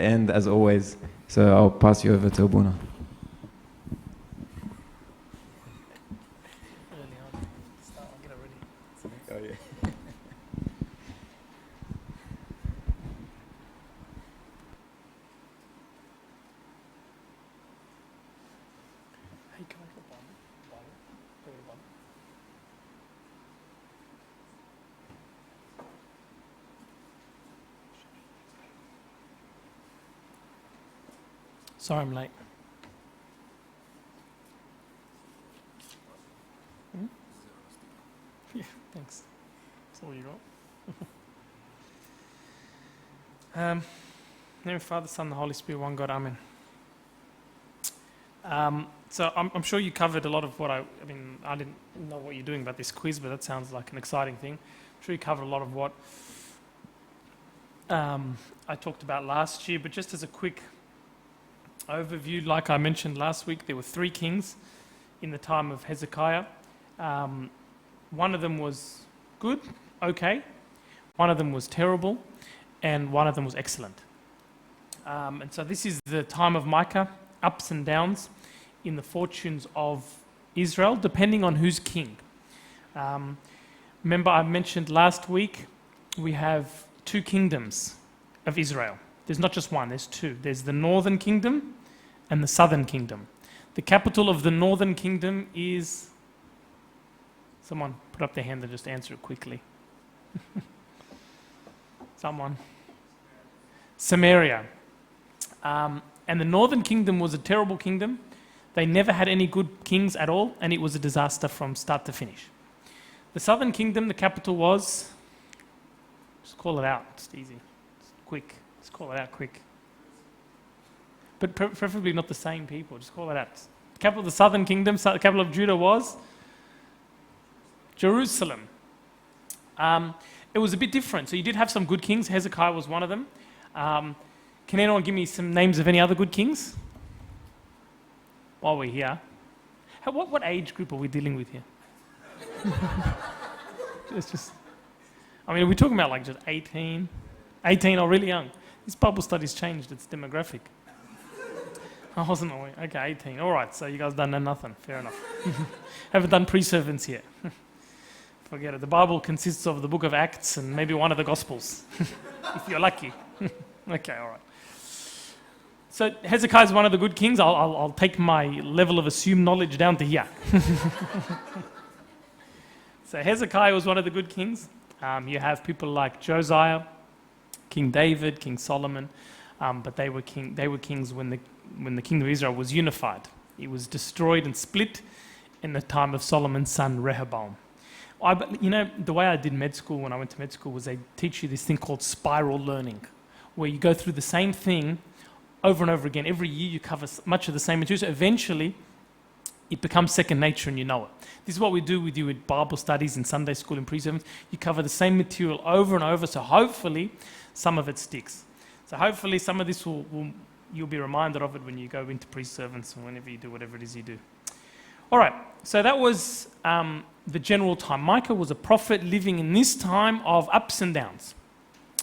end as always. So I'll pass you over to Abuna. Oh, yeah. Sorry I'm late. Yeah, thanks. That's all you got. Name of Father, Son, the Holy Spirit, one God, Amen. So I'm sure you covered a lot of what I mean, I didn't know what you're doing about this quiz, but that sounds like an exciting thing. I'm sure you covered a lot of what I talked about last year, but just as a quick overview, like I mentioned last week, there were 3 kings in the time of Hezekiah. One of them was good, okay. One of them was terrible, and one of them was excellent. And so this is the time of Micah, ups and downs in the fortunes of Israel, depending on who's king. Remember I mentioned last week, we have 2 kingdoms of Israel. There's not just one, there's 2. There's the northern kingdom and the southern kingdom. The capital of the northern kingdom is... Someone put up their hand and just answer it quickly. Someone. Samaria. And the northern kingdom was a terrible kingdom. They never had any good kings at all, and it was a disaster from start to finish. The southern kingdom, the capital was... Just call it out, it's easy. It's quick. Just call it out quick. But preferably not the same people. Just call it out. The capital of the southern kingdom, the capital of Judah was Jerusalem. It was a bit different. So you did have some good kings. Hezekiah was one of them. Can anyone give me some names of any other good kings? While we're here. What age group are we dealing with here? I mean, are we talking about like just 18? 18 or really young? This Bible study's changed its demographic. I wasn't aware. Okay, 18. All right, so you guys don't know nothing. Fair enough. Haven't done pre-servants yet. Forget it. The Bible consists of the book of Acts and maybe one of the Gospels, if you're lucky. Okay, all right. So Hezekiah is one of the good kings. I'll take my level of assumed knowledge down to here. So Hezekiah was one of the good kings. You have people like Josiah, King David, King Solomon, but they were kings when the kingdom of Israel was unified. It was destroyed and split in the time of Solomon's son Rehoboam. The way I did med school when I went to med school was they teach you this thing called spiral learning, where you go through the same thing over and over again. Every year you cover much of the same material. So eventually it becomes second nature and you know it. This is what we do with you with Bible studies in Sunday school and pre-servants. You cover the same material over and over, so hopefully some of it sticks. So hopefully some of this you'll be reminded of it when you go into pre-servants and whenever you do whatever it is you do. All right, so that was the general time. Micah was a prophet living in this time of ups and downs.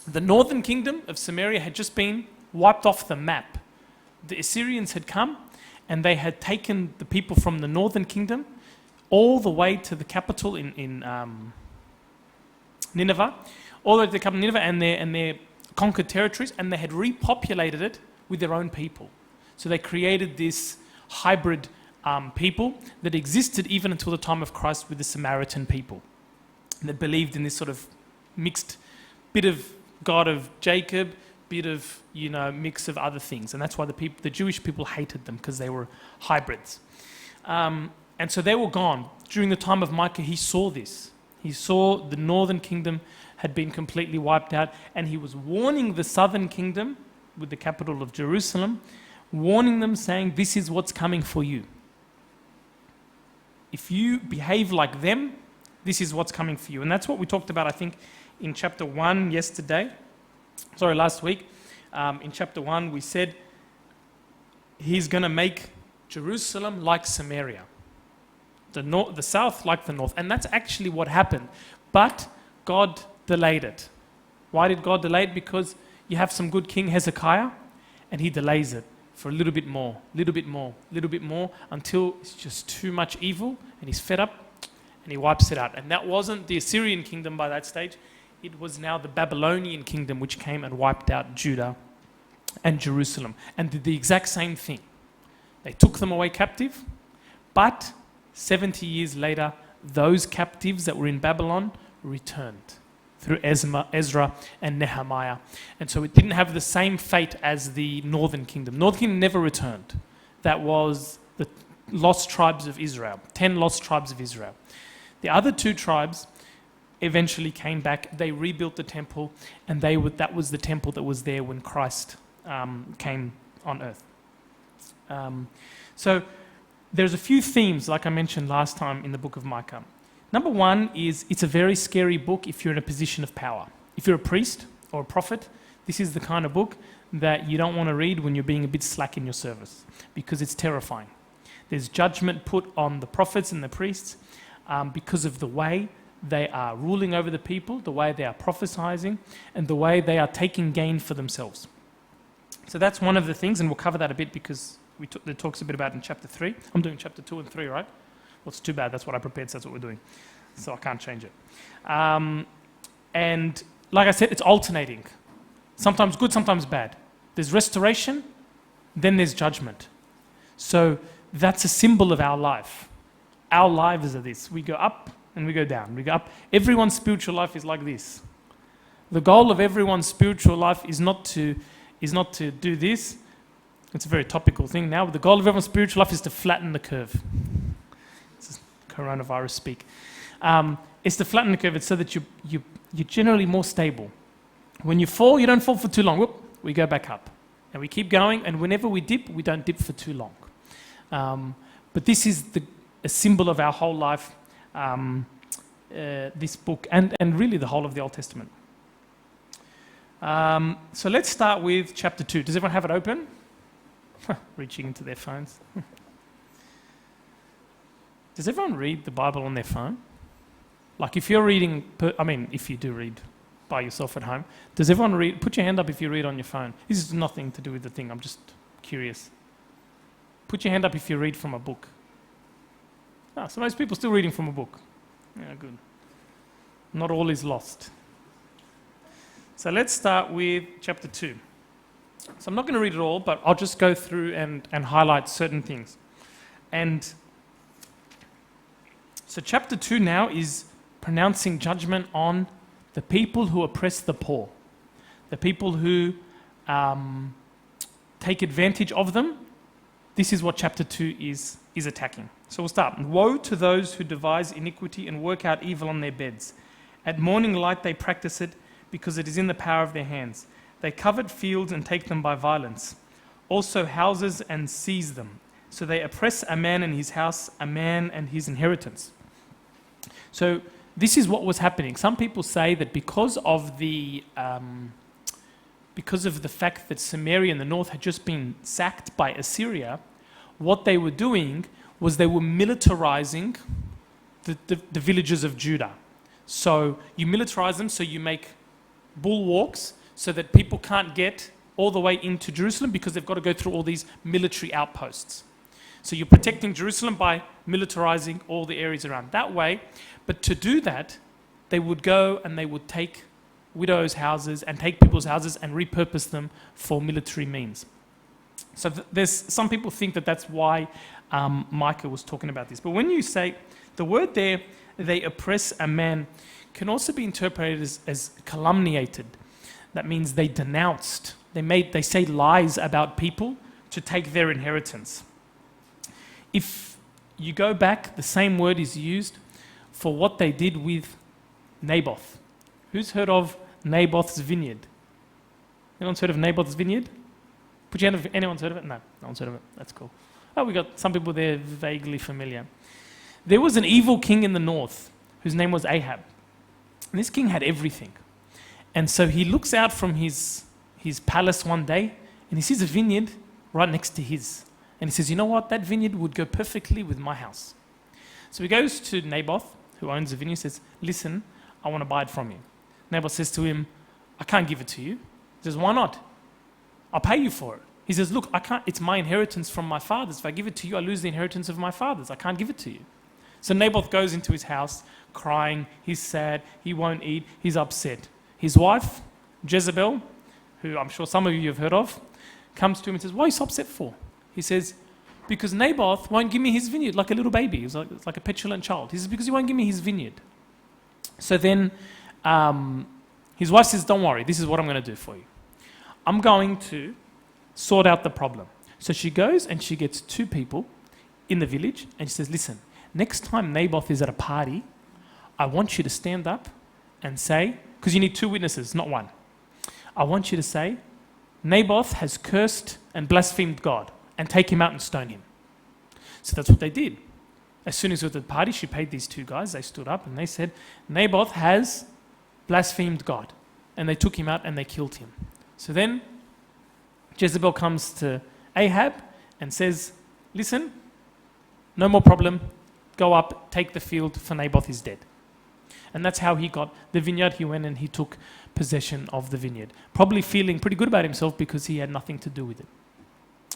The northern kingdom of Samaria had just been wiped off the map. The Assyrians had come and they had taken the people from the northern kingdom all the way to the capital in Nineveh, all the way to the capital Nineveh and their conquered territories, and they had repopulated it with their own people. So they created this hybrid people that existed even until the time of Christ with the Samaritan people. And they believed in this sort of mixed bit of God of Jacob, bit of, mix of other things. And that's why the Jewish people hated them, because they were hybrids. And so they were gone. During the time of Micah, he saw this. He saw the northern kingdom had been completely wiped out, and he was warning the southern kingdom, with the capital of Jerusalem, warning them, saying, this is what's coming for you. If you behave like them, this is what's coming for you. And that's what we talked about, I think, in chapter 1 last week. In chapter 1, we said he's going to make Jerusalem like Samaria, the south like the north. And that's actually what happened. But God delayed it. Why did God delay it? Because you have some good king Hezekiah, and he delays it for a little bit more, until it's just too much evil, and he's fed up, and he wipes it out. And that wasn't the Assyrian kingdom by that stage. It was now the Babylonian kingdom which came and wiped out Judah and Jerusalem and did the exact same thing. They took them away captive, but 70 years later, those captives that were in Babylon returned through Ezra and Nehemiah. And so it didn't have the same fate as the northern kingdom. Northern kingdom never returned. That was the lost tribes of Israel, 10 lost tribes of Israel. The other 2 tribes eventually came back. They rebuilt the temple, and that was the temple that was there when Christ came on earth. So there's a few themes, like I mentioned last time, in the book of Micah. Number one is it's a very scary book if you're in a position of power. If you're a priest or a prophet, this is the kind of book that you don't want to read when you're being a bit slack in your service, because it's terrifying. There's judgment put on the prophets and the priests because of the way they are ruling over the people, the way they are prophesying, and the way they are taking gain for themselves. So that's one of the things, and we'll cover that a bit because it talks a bit about it in chapter 3. I'm doing chapter 2 and 3, right? Well, it's too bad. That's what I prepared, so that's what we're doing. So I can't change it. And like I said, it's alternating. Sometimes good, sometimes bad. There's restoration, then there's judgment. So that's a symbol of our life. Our lives are this. We go up and we go down. We go up. Everyone's spiritual life is like this. The goal of everyone's spiritual life is not to do this. It's a very topical thing now. The goal of everyone's spiritual life is to flatten the curve. This is coronavirus speak. It's to flatten the curve. It's so that you're generally more stable. When you fall, you don't fall for too long. Whoop, we go back up. And we keep going, and whenever we dip, we don't dip for too long. But this is a symbol of our whole life, this book, and really the whole of the Old Testament. So let's start with chapter 2. Does everyone have it open? Reaching into their phones. Does everyone read the Bible on their phone? Like if you're reading, if you do read by yourself at home, does everyone read? Put your hand up if you read on your phone. This is nothing to do with the thing, I'm just curious. Put your hand up if you read from a book. So most people still reading from a book. Yeah, good. Not all is lost. So let's start with chapter 2. So I'm not going to read it all, but I'll just go through and highlight certain things. And so chapter 2 now is pronouncing judgment on the people who oppress the poor, the people who take advantage of them. This is what chapter 2 is attacking. So we'll start. Woe to those who devise iniquity and work out evil on their beds. At morning light they practice it, because it is in the power of their hands. They covet fields and take them by violence, also houses and seize them. So they oppress a man and his house, a man and his inheritance. So this is what was happening. Some people say that because of the fact that Samaria in the north had just been sacked by Assyria, what they were doing was they were militarizing the villages of Judah. So you militarize them, so you make bulwarks so that people can't get all the way into Jerusalem because they've got to go through all these military outposts. So you're protecting Jerusalem by militarizing all the areas around that way. But to do that, they would go and they would take widows' houses and take people's houses and repurpose them for military means. So there's some people think that that's why Micah was talking about this. But when you say the word there, they oppress a man, can also be interpreted as calumniated. That means they denounced. They say lies about people to take their inheritance. If you go back, the same word is used for what they did with Naboth. Who's heard of Naboth's vineyard? Anyone's heard of Naboth's vineyard? Put your hand up if anyone's heard of it. No one's heard of it. That's cool. Oh, we got some people there vaguely familiar. There was an evil king in the north whose name was Ahab. And this king had everything. And so he looks out from his palace one day and he sees a vineyard right next to his. And he says, you know what? That vineyard would go perfectly with my house. So he goes to Naboth, who owns the vineyard, says, listen, I want to buy it from you. Naboth says to him, I can't give it to you. He says, why not? I'll pay you for it. He says, look, I can't, it's my inheritance from my fathers. If I give it to you, I lose the inheritance of my fathers. I can't give it to you. So Naboth goes into his house crying. He's sad. He won't eat. He's upset. His wife, Jezebel, who I'm sure some of you have heard of, comes to him and says, what are you so upset for? He says, because Naboth won't give me his vineyard like a little baby. He's like a petulant child. He says, because he won't give me his vineyard. So then his wife says, don't worry, this is what I'm going to do for you. I'm going to sort out the problem. So she goes and she gets 2 people in the village and she says, listen, next time Naboth is at a party, I want you to stand up and say, because you need 2 witnesses, not 1. I want you to say, Naboth has cursed and blasphemed God, and take him out and stone him. So that's what they did. As soon as he was at the party, she paid these 2 guys, they stood up and they said, Naboth has blasphemed God. And they took him out and they killed him. So then Jezebel comes to Ahab and says, listen, no more problem, go up, take the field, for Naboth is dead. And that's how he got the vineyard. He went and he took possession of the vineyard, probably feeling pretty good about himself because he had nothing to do with it.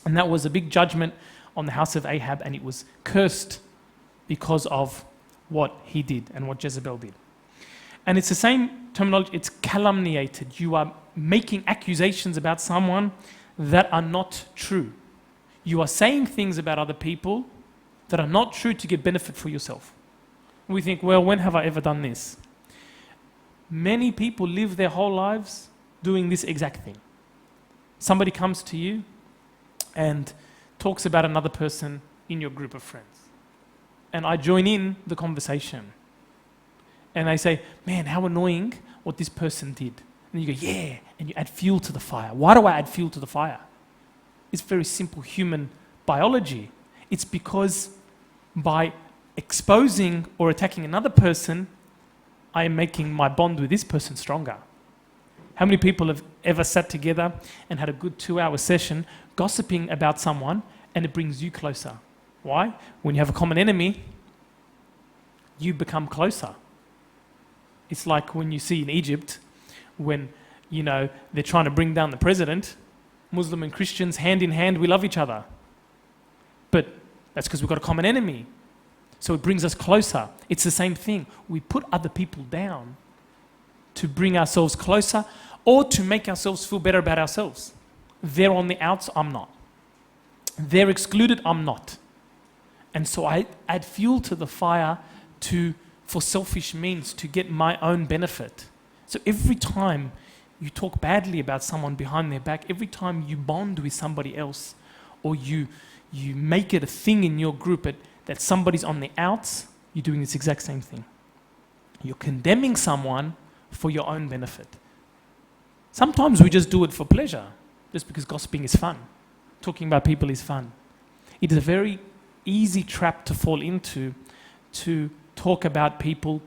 And that was a big judgment on the house of Ahab, and it was cursed because of what he did and what Jezebel did. And it's the same terminology, it's calumniated. You are making accusations about someone that are not true. You are saying things about other people that are not true to get benefit for yourself. We think, well, when have I ever done this? Many people live their whole lives doing this exact thing. Somebody comes to you and talks about another person in your group of friends. And I join in the conversation. And I say, man, how annoying what this person did. And you go, yeah, and you add fuel to the fire. Why do I add fuel to the fire? It's very simple human biology. It's because by exposing or attacking another person, I am making my bond with this person stronger. How many people have ever sat together and had a good 2-hour session gossiping about someone, and it brings you closer? Why? When you have a common enemy, you become closer. It's like when you see in Egypt, when they're trying to bring down the president, Muslim and Christians, hand in hand, we love each other. But that's because we've got a common enemy. So it brings us closer. It's the same thing. We put other people down to bring ourselves closer or to make ourselves feel better about ourselves. They're on the outs, I'm not. They're excluded, I'm not. And so I add fuel to the fire for selfish means, to get my own benefit. So every time you talk badly about someone behind their back, every time you bond with somebody else, or you make it a thing in your group that somebody's on the outs, you're doing this exact same thing. You're condemning someone for your own benefit. Sometimes we just do it for pleasure, just because gossiping is fun. Talking about people is fun. It is a very easy trap to fall into, to talk about people,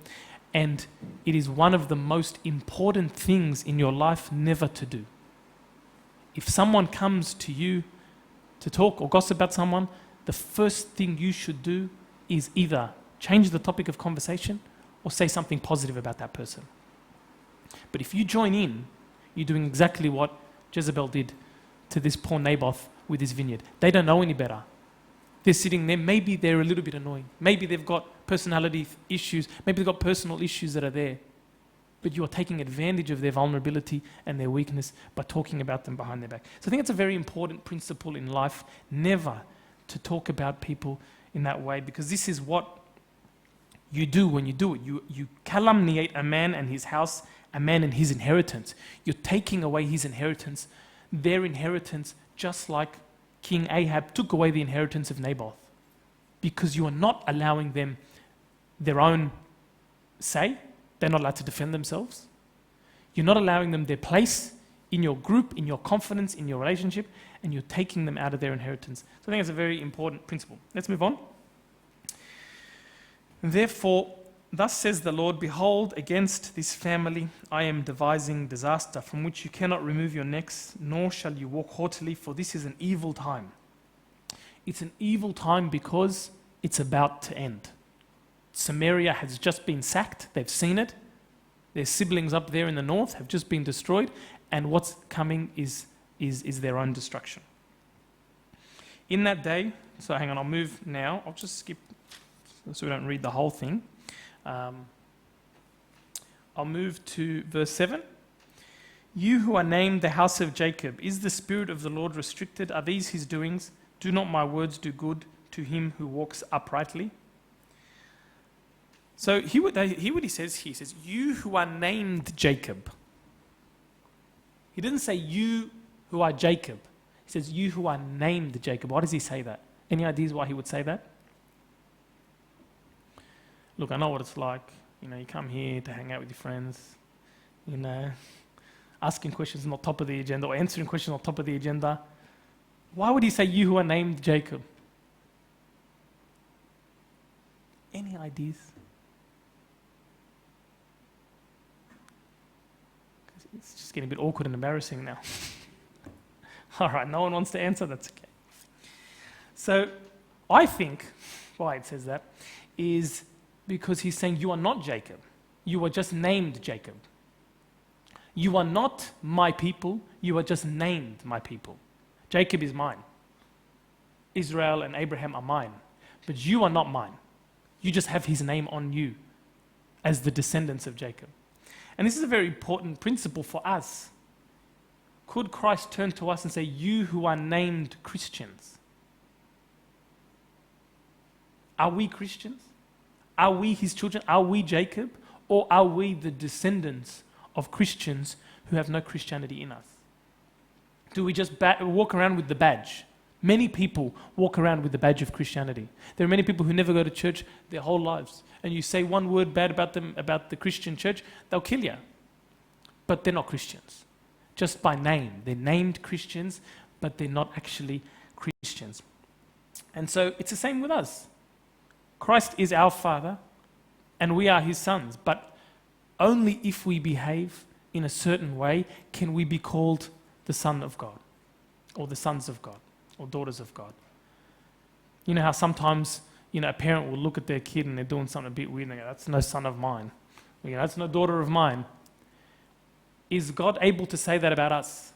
and it is one of the most important things in your life never to do. If someone comes to you to talk or gossip about someone, the first thing you should do is either change the topic of conversation or say something positive about that person. But if you join in, you're doing exactly what Jezebel did to this poor Naboth with his vineyard. They don't know any better. They're sitting there, maybe they're a little bit annoying. Maybe they've got personality issues. Maybe they've got personal issues that are there. But you are taking advantage of their vulnerability and their weakness by talking about them behind their back. So I think it's a very important principle in life, never to talk about people in that way, because this is what you do when you do it. You calumniate a man and his house, a man and his inheritance. You're taking away his inheritance, their inheritance, just like King Ahab took away the inheritance of Naboth, because you are not allowing them their own say. They're not allowed to defend themselves. You're not allowing them their place in your group, in your confidence, in your relationship, and you're taking them out of their inheritance. So I think it's a very important principle. Let's move on. Therefore, thus says the Lord, behold, against this family I am devising disaster, from which you cannot remove your necks, nor shall you walk haughtily, for this is an evil time. It's an evil time because it's about to end. Samaria has just been sacked. They've seen it. Their siblings up there in the north have just been destroyed, and what's coming is their own destruction. In that day, so hang on, I'll move now. I'll just skip so we don't read the whole thing. I'll move to verse 7. You who are named the house of Jacob, is the spirit of the Lord restricted? Are these his doings? Do not my words do good to him who walks uprightly? So hear what he says here. He says, you who are named Jacob. He didn't say you who are Jacob. He says, you who are named Jacob. Why does he say that? Any ideas why he would say that? Look, I know what it's like. You come here to hang out with your friends. Asking questions on top of the agenda or answering questions on top of the agenda. Why would he say you who are named Jacob? Any ideas? It's just getting a bit awkward and embarrassing now. All right, no one wants to answer, that's okay. So I think why it says that is because he's saying you are not Jacob. You are just named Jacob. You are not my people. You are just named my people. Jacob is mine. Israel and Abraham are mine. But you are not mine. You just have his name on you as the descendants of Jacob. And this is a very important principle for us. Could Christ turn to us and say, you who are named Christians? Are we Christians? Are we his children? Are we Jacob? Or are we the descendants of Christians who have no Christianity in us? Do we just walk around with the badge? Many people walk around with the badge of Christianity. There are many people who never go to church their whole lives. And you say one word bad about them, about the Christian church, they'll kill you. But they're not Christians. Just by name. They're named Christians, but they're not actually Christians. And so it's the same with us. Christ is our Father, and we are his sons. But only if we behave in a certain way can we be called the Son of God, or the sons of God, or daughters of God. You know how sometimes, a parent will look at their kid and they're doing something a bit weird and they go, that's no son of mine. That's no daughter of mine. Is God able to say that about us?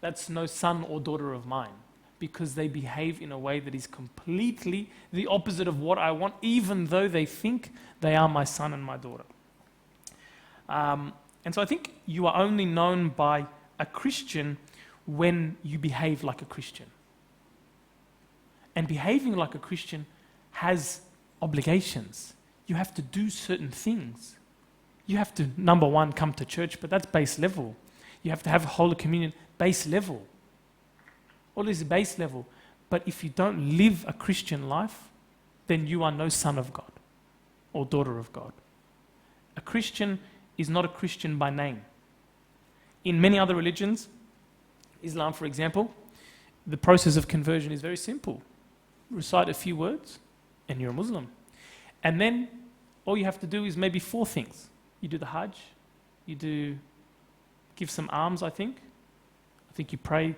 That's no son or daughter of mine. Because they behave in a way that is completely the opposite of what I want, even though they think they are my son and my daughter. And so I think you are only known by a Christian when you behave like a Christian. And behaving like a Christian has obligations. You have to do certain things. You have to, number one, come to church, but that's base level. You have to have Holy Communion, base level. All this is base level. But if you don't live a Christian life, then you are no son of God or daughter of God. A Christian is not a Christian by name. In many other religions, Islam, for example, the process of conversion is very simple. Recite a few words, and you're a Muslim. And then all you have to do is maybe 4 things. You do the Hajj, you give some alms, I think you pray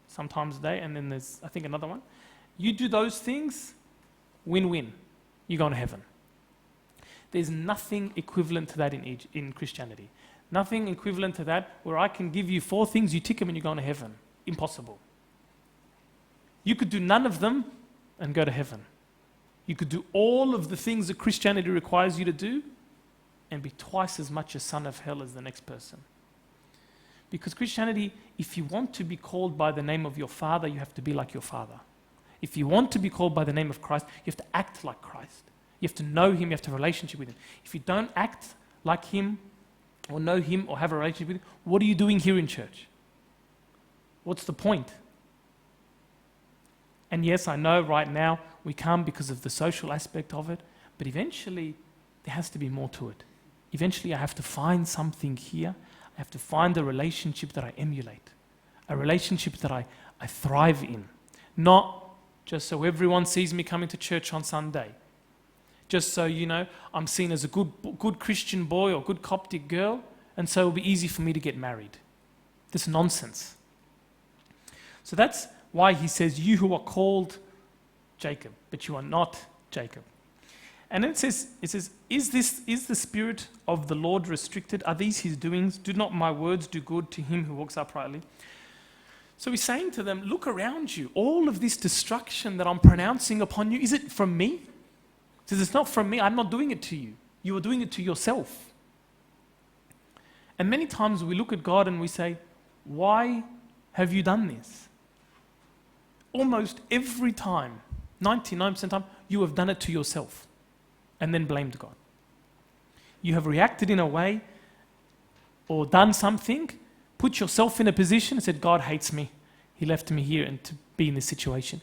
sometimes a day, and then there's, I think, another one. You do those things, win-win. You're going to heaven. There's nothing equivalent to that in Christianity. Nothing equivalent to that where I can give you 4 things, you tick them and you're going to heaven. Impossible. You could do none of them and go to heaven. You could do all of the things that Christianity requires you to do and be twice as much a son of hell as the next person. Because Christianity, if you want to be called by the name of your Father, you have to be like your Father. If you want to be called by the name of Christ, you have to act like Christ. You have to know him, you have to have a relationship with him. If you don't act like him, or know him, or have a relationship with him, what are you doing here in church? What's the point? And yes, I know right now we come because of the social aspect of it, but eventually there has to be more to it. Eventually I have to find something here. I have to find a relationship that I emulate, a relationship that I thrive in, not just so everyone sees me coming to church on Sunday, just so, I'm seen as a good Christian boy or good Coptic girl, and so it'll be easy for me to get married. This nonsense. So that's why he says, you who are called Jacob, but you are not Jacob. And then it says, is the spirit of the Lord restricted? Are these his doings? Do not my words do good to him who walks uprightly? So he's saying to them, look around you. All of this destruction that I'm pronouncing upon you, is it from me? He says, it's not from me. I'm not doing it to you. You are doing it to yourself. And many times we look at God and we say, why have you done this? Almost every time, 99% of the time, you have done it to yourself and then blamed God. You have reacted in a way or done something, put yourself in a position and said, God hates me. He left me here and to be in this situation.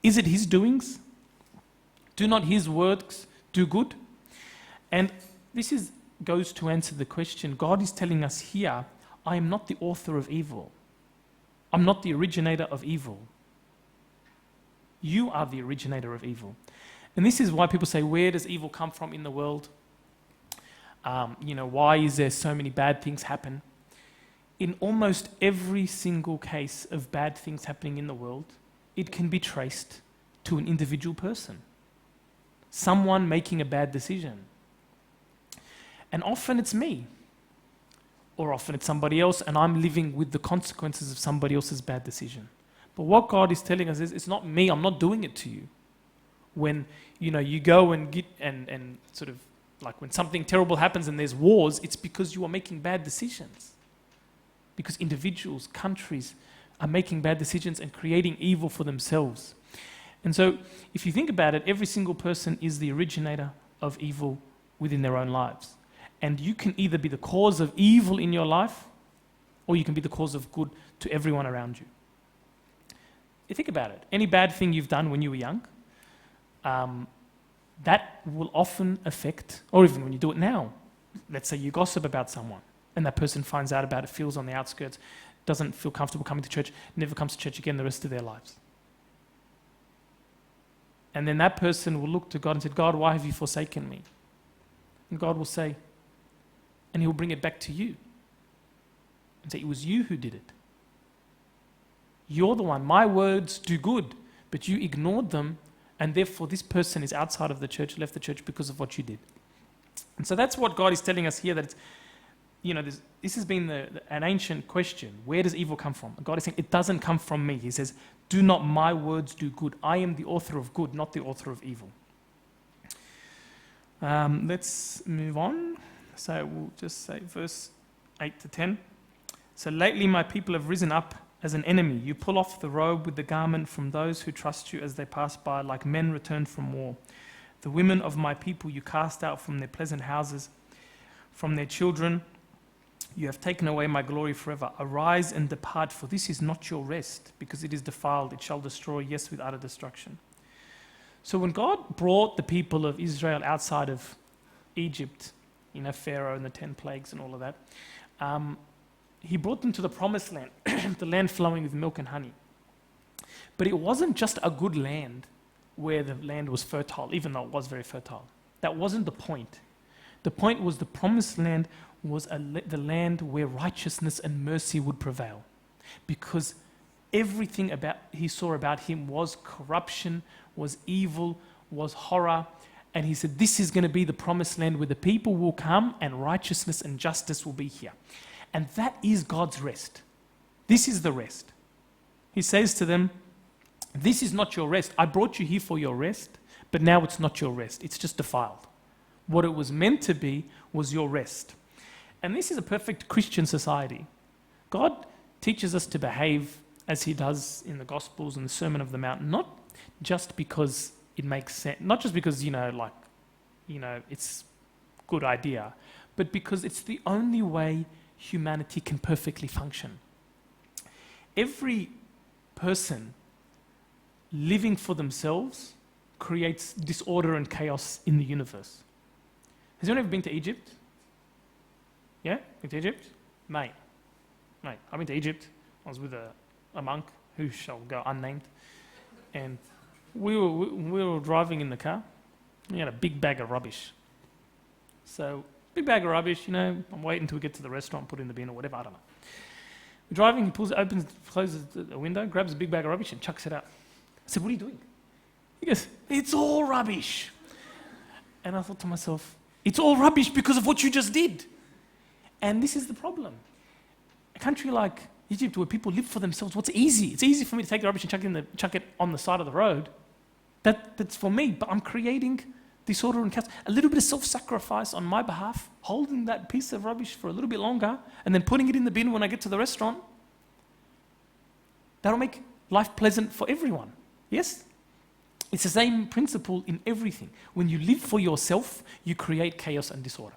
Is it his doings? Do not his works do good? And this goes to answer the question. God is telling us here, I am not the author of evil. I'm not the originator of evil. You are the originator of evil. And this is why people say, where does evil come from in the world? Why is there so many bad things happen? In almost every single case of bad things happening in the world, it can be traced to an individual person. Someone making a bad decision. And often it's me. Or often it's somebody else, and I'm living with the consequences of somebody else's bad decision. But what God is telling us is, it's not me, I'm not doing it to you. When you go and get and sort of like when something terrible happens and there's wars, it's because you are making bad decisions. Because individuals, countries are making bad decisions and creating evil for themselves. And so if you think about it, every single person is the originator of evil within their own lives. And you can either be the cause of evil in your life, or you can be the cause of good to everyone around you. You think about it. Any bad thing you've done when you were young, that will often affect, or even when you do it now. Let's say you gossip about someone, and that person finds out about it, feels on the outskirts, doesn't feel comfortable coming to church, never comes to church again the rest of their lives. And then that person will look to God and say, God, why have you forsaken me? And God will say, and he'll bring it back to you and say, it was you who did it. You're the one. My words do good, but you ignored them, and therefore this person is outside of the church, left the church because of what you did. And so that's what God is telling us here, that it's, this has been an ancient question. Where does evil come from? God is saying, it doesn't come from me. He says, do not my words do good. I am the author of good, not the author of evil. Let's move on. So we'll just say verse 8 to 10. So lately my people have risen up as an enemy. You pull off the robe with the garment from those who trust you as they pass by, like men returned from war. The women of my people you cast out from their pleasant houses, from their children. You have taken away my glory forever. Arise and depart, for this is not your rest, because it is defiled. It shall destroy, yes, with utter destruction. So when God brought the people of Israel outside of Egypt, Pharaoh and the 10 plagues and all of that, he brought them to the promised land, the land flowing with milk and honey. But it wasn't just a good land where the land was fertile, even though it was very fertile. That wasn't the point. The point was the promised land was the land where righteousness and mercy would prevail. Because everything he saw about him was corruption, was evil, was horror. And he said, this is going to be the promised land where the people will come and righteousness and justice will be here. And that is God's rest. This is the rest. He says to them, this is not your rest. I brought you here for your rest, but now it's not your rest. It's just defiled. What it was meant to be was your rest. And this is a perfect Christian society. God teaches us to behave as he does in the Gospels and the Sermon of the Mount, not just because it makes sense, not just because, it's a good idea, but because it's the only way humanity can perfectly function. Every person living for themselves creates disorder and chaos in the universe. Has anyone ever been to Egypt? Yeah? Been to Egypt? Mate, I've been to Egypt. I was with a monk who shall go unnamed. And we were driving in the car. We had a big bag of rubbish. So, big bag of rubbish, I'm waiting until we get to the restaurant, put it in the bin or whatever, I don't know. We're driving, he closes the window, grabs a big bag of rubbish and chucks it out. I said, what are you doing? He goes, it's all rubbish. And I thought to myself, it's all rubbish because of what you just did. And this is the problem. A country like Egypt, where people live for themselves, what's easy? It's easy for me to take the rubbish and chuck it on the side of the road. That's for me, but I'm creating disorder and chaos. A little bit of self-sacrifice on my behalf, holding that piece of rubbish for a little bit longer, and then putting it in the bin when I get to the restaurant. That'll make life pleasant for everyone. Yes? It's the same principle in everything. When you live for yourself, you create chaos and disorder.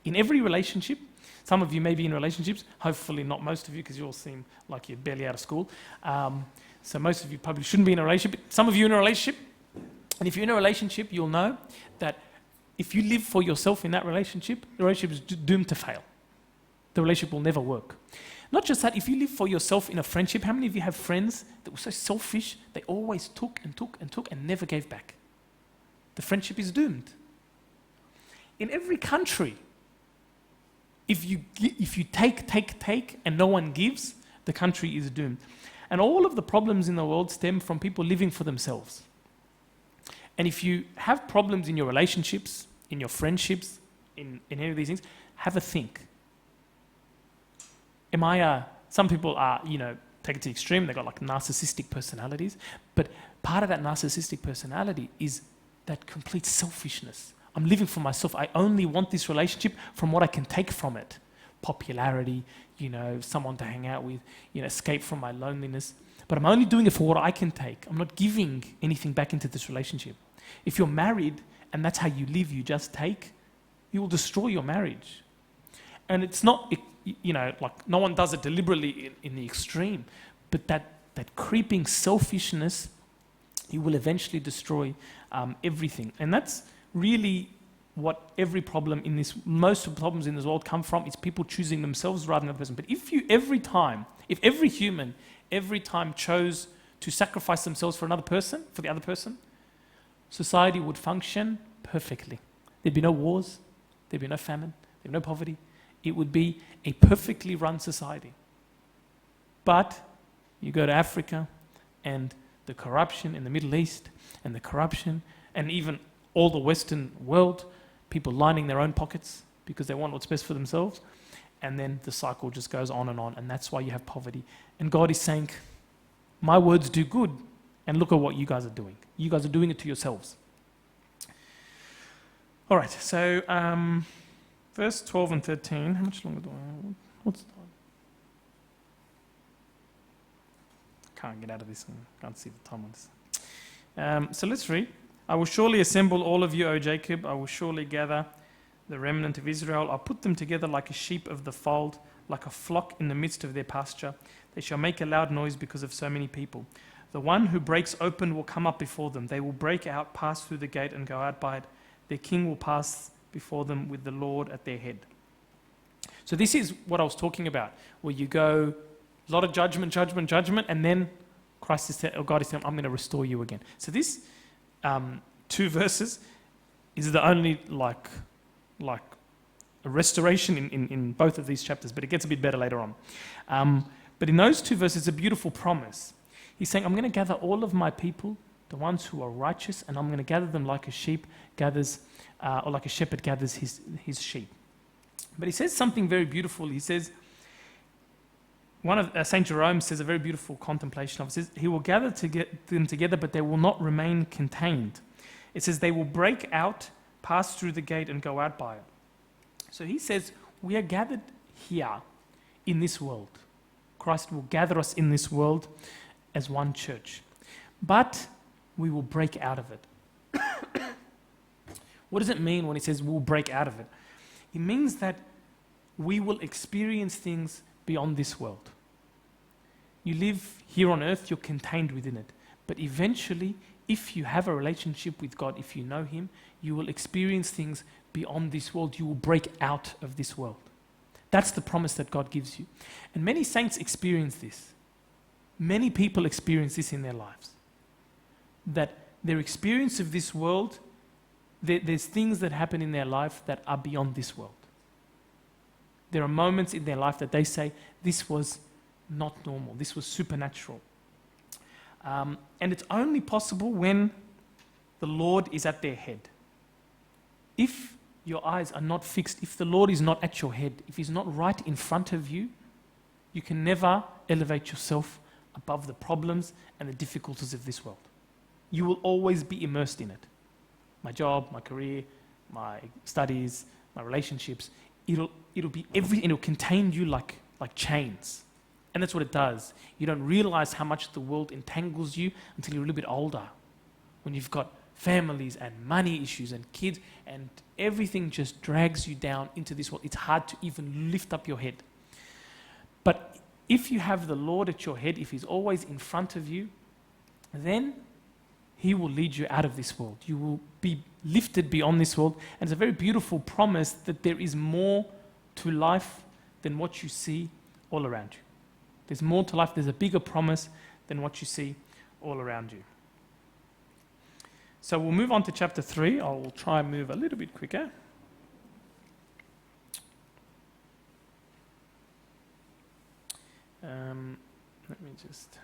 In every relationship, some of you may be in relationships, hopefully not most of you, because you all seem like you're barely out of school. So most of you probably shouldn't be in a relationship. Some of you in a relationship, and if you're in a relationship, you'll know that if you live for yourself in that relationship, the relationship is doomed to fail. The relationship will never work. Not just that, if you live for yourself in a friendship, how many of you have friends that were so selfish, they always took and took and took and never gave back? The friendship is doomed. In every country, if you take and no one gives, the country is doomed. And all of the problems in the world stem from people living for themselves. And if you have problems in your relationships, in your friendships, in any of these things, have a think. Some people are, take it to the extreme, they've got like narcissistic personalities, but part of that narcissistic personality is that complete selfishness. I'm living for myself. I only want this relationship from what I can take from it. Popularity, someone to hang out with, escape from my loneliness. But I'm only doing it for what I can take. I'm not giving anything back into this relationship. If you're married and that's how you live, you just take, you will destroy your marriage. And it's not, like no one does it deliberately in the extreme, but that creeping selfishness, you will eventually destroy everything. And that's really what every problem in this, most of the problems in this world come from. It's people choosing themselves rather than the person. But if every human, every time chose to sacrifice themselves for another person, for the other person, society would function perfectly. There'd be no wars, there'd be no famine, there'd be no poverty. It would be a perfectly run society. But you go to Africa and the corruption in the Middle East and the corruption and even all the Western world, people lining their own pockets because they want what's best for themselves. And then the cycle just goes on, and that's why you have poverty. And God is saying, my words do good, and look at what you guys are doing. You guys are doing it to yourselves. All right, so verse 12 and 13. How much longer do I have? What's the time? Can't get out of this one. Can't see the time on this. So let's read. I will surely assemble all of you, O Jacob. I will surely gather the remnant of Israel. I'll put them together like a sheep of the fold, like a flock in the midst of their pasture. They shall make a loud noise because of so many people. The one who breaks open will come up before them. They will break out, pass through the gate, and go out by it. Their king will pass before them with the Lord at their head. So this is what I was talking about, where you go, a lot of judgment, and then God is saying, I'm going to restore you again. So this 2 verses is the only like a restoration in both of these chapters, but it gets a bit better later on. But in those 2 verses, it's a beautiful promise. He's saying, I'm going to gather all of my people, the ones who are righteous, and I'm going to gather them like a sheep gathers, or like a shepherd gathers his sheep. But he says something very beautiful. He says, one of Saint Jerome says a very beautiful contemplation of it. Says, he will gather them together, but they will not remain contained. It says they will break out, pass through the gate, and go out by it. So he says, we are gathered here in this world. Christ will gather us in this world as one church. But we will break out of it. What does it mean when he says we'll break out of it? It means that we will experience things beyond this world. You live here on earth, you're contained within it. But eventually, if you have a relationship with God, if you know Him, you will experience things beyond this world. You will break out of this world. That's the promise that God gives you. And many saints experience this. Many people experience this in their lives. That their experience of this world, there's things that happen in their life that are beyond this world. There are moments in their life that they say, this was not normal, this was supernatural. And it's only possible when the Lord is at their head. If your eyes are not fixed, if the Lord is not at your head, if He's not right in front of you, You can never elevate yourself above the problems and the difficulties of this world. You will always be immersed in it. My job, my career, my studies, my relationships, it'll contain you like chains. And that's what it does. You don't realize how much the world entangles you until you're a little bit older. When you've got families and money issues and kids, and everything just drags you down into this world. It's hard to even lift up your head. But if you have the Lord at your head, if He's always in front of you, then He will lead you out of this world. You will be lifted beyond this world. And it's a very beautiful promise that there is more to life than what you see all around you. There's more to life. There's a bigger promise than what you see all around you. So we'll move on to chapter 3. I'll try and move a little bit quicker. Let me just...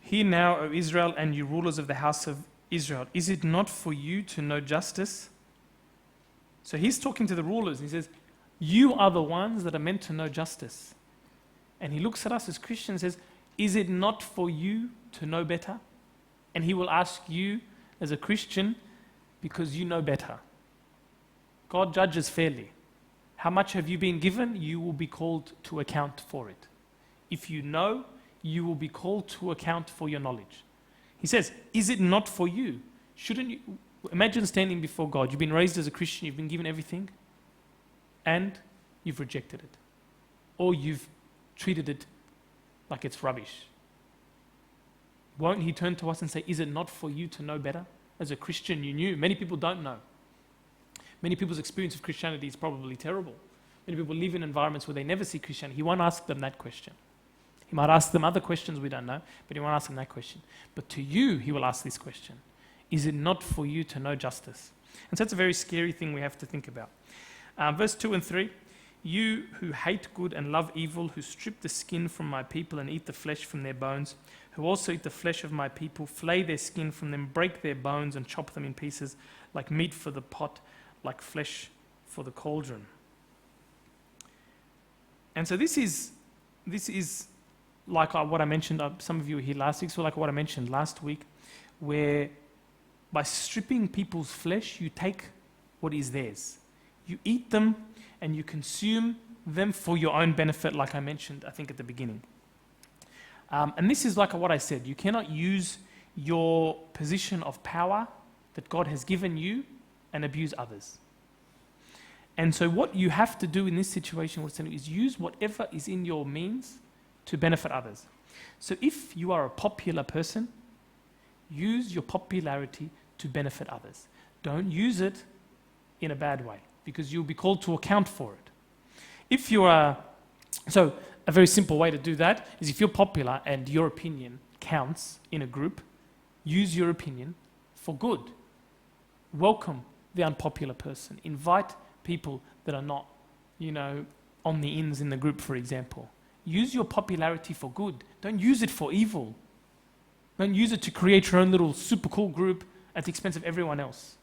Hear now, O Israel, and you rulers of the house of Israel, is it not for you to know justice? So he's talking to the rulers. He says, you are the ones that are meant to know justice. And he looks at us as Christians and says, is it not for you to know better? And he will ask you as a Christian, because you know better. God judges fairly. How much have you been given? You will be called to account for it. If you know, you will be called to account for your knowledge. He says, is it not for you? Shouldn't you? Imagine standing before God. You've been raised as a Christian, you've been given everything, and you've rejected it. Or you've treated it like it's rubbish. Won't He turn to us and say, is it not for you to know better? As a Christian, you knew. Many people don't know. Many people's experience of Christianity is probably terrible. Many people live in environments where they never see Christianity. He won't ask them that question. He might ask them other questions we don't know, but He won't ask them that question. But to you, He will ask this question. Is it not for you to know justice? And so it's a very scary thing we have to think about. Verse 2 and 3, you who hate good and love evil, who strip the skin from my people and eat the flesh from their bones, who also eat the flesh of my people, flay their skin from them, break their bones and chop them in pieces, like meat for the pot, like flesh for the cauldron. And so this is like what I mentioned, some of you were here last week, so like what I mentioned last week, where by stripping people's flesh, you take what is theirs. You eat them and you consume them for your own benefit, like I mentioned, I think, at the beginning. And this is like what I said. You cannot use your position of power that God has given you and abuse others. And so what you have to do in this situation is use whatever is in your means to benefit others. So if you are a popular person, use your popularity to benefit others. Don't use it in a bad way, because you'll be called to account for it. If you are, so a very simple way to do that is if you're popular and your opinion counts in a group, use your opinion for good. Welcome the unpopular person. Invite people that are not, on the ins in the group, for example. Use your popularity for good. Don't use it for evil. Don't use it to create your own little super cool group at the expense of everyone else.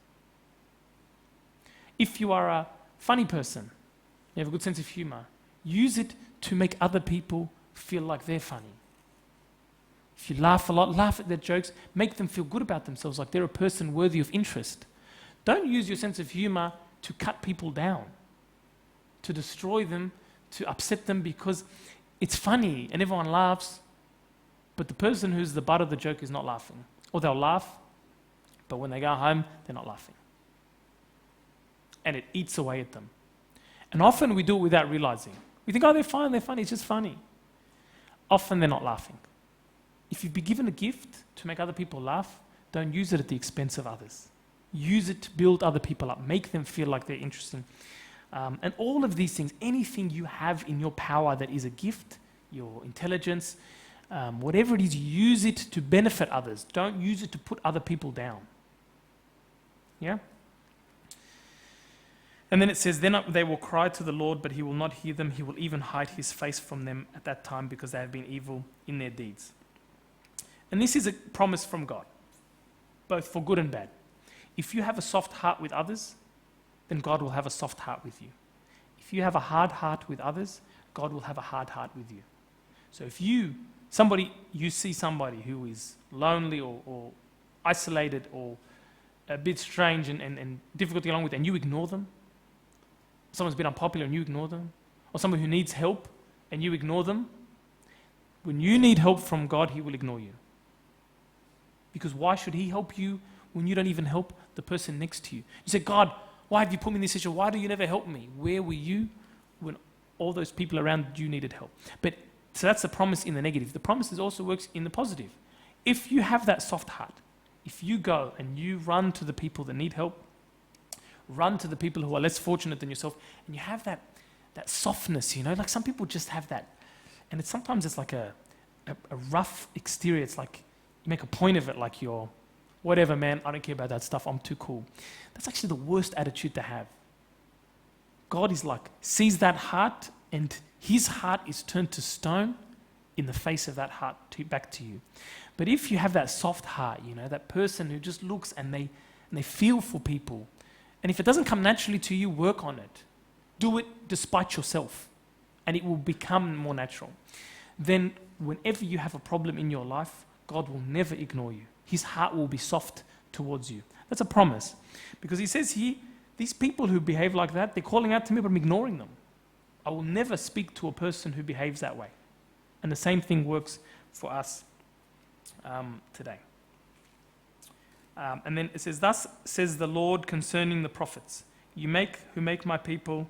If you are a funny person, you have a good sense of humor, use it to make other people feel like they're funny. If you laugh a lot, laugh at their jokes, make them feel good about themselves, like they're a person worthy of interest. Don't use your sense of humor to cut people down, to destroy them, to upset them because it's funny and everyone laughs, but the person who's the butt of the joke is not laughing. Or they'll laugh, but when they go home, they're not laughing. And it eats away at them. And often we do it without realizing. We think, oh, they're funny, it's just funny. Often they're not laughing. If you've been given a gift to make other people laugh, don't use it at the expense of others. Use it to build other people up, make them feel like they're interesting. And all of these things, anything you have in your power that is a gift, your intelligence, whatever it is, use it to benefit others. Don't use it to put other people down. Yeah? And then it says, then they will cry to the Lord, but He will not hear them. He will even hide His face from them at that time because they have been evil in their deeds. And this is a promise from God, both for good and bad. If you have a soft heart with others, then God will have a soft heart with you. If you have a hard heart with others, God will have a hard heart with you. So if you see somebody who is lonely or isolated or a bit strange and difficult to get along with, and you ignore them, someone's been unpopular and you ignore them, or someone who needs help and you ignore them, when you need help from God, He will ignore you. Because why should He help you when you don't even help the person next to you? You say, God, why have you put me in this situation? Why do you never help me? Where were you when all those people around you needed help? So that's the promise in the negative. The promise also works in the positive. If you have that soft heart, if you go and you run to the people that need help, run to the people who are less fortunate than yourself, and you have that softness, like some people just have that. And sometimes it's like a rough exterior. It's like you make a point of it, like you're, whatever, man, I don't care about that stuff, I'm too cool. That's actually the worst attitude to have. God is like, sees that heart, and His heart is turned to stone in the face of that heart back to you. But if you have that soft heart, that person who just looks and they feel for people, and if it doesn't come naturally to you, work on it. Do it despite yourself, and it will become more natural. Then whenever you have a problem in your life, God will never ignore you. His heart will be soft towards you. That's a promise. Because He says here, these people who behave like that, they're calling out to me, but I'm ignoring them. I will never speak to a person who behaves that way. And the same thing works for us today. And then it says, thus says the Lord concerning the prophets, who make my people.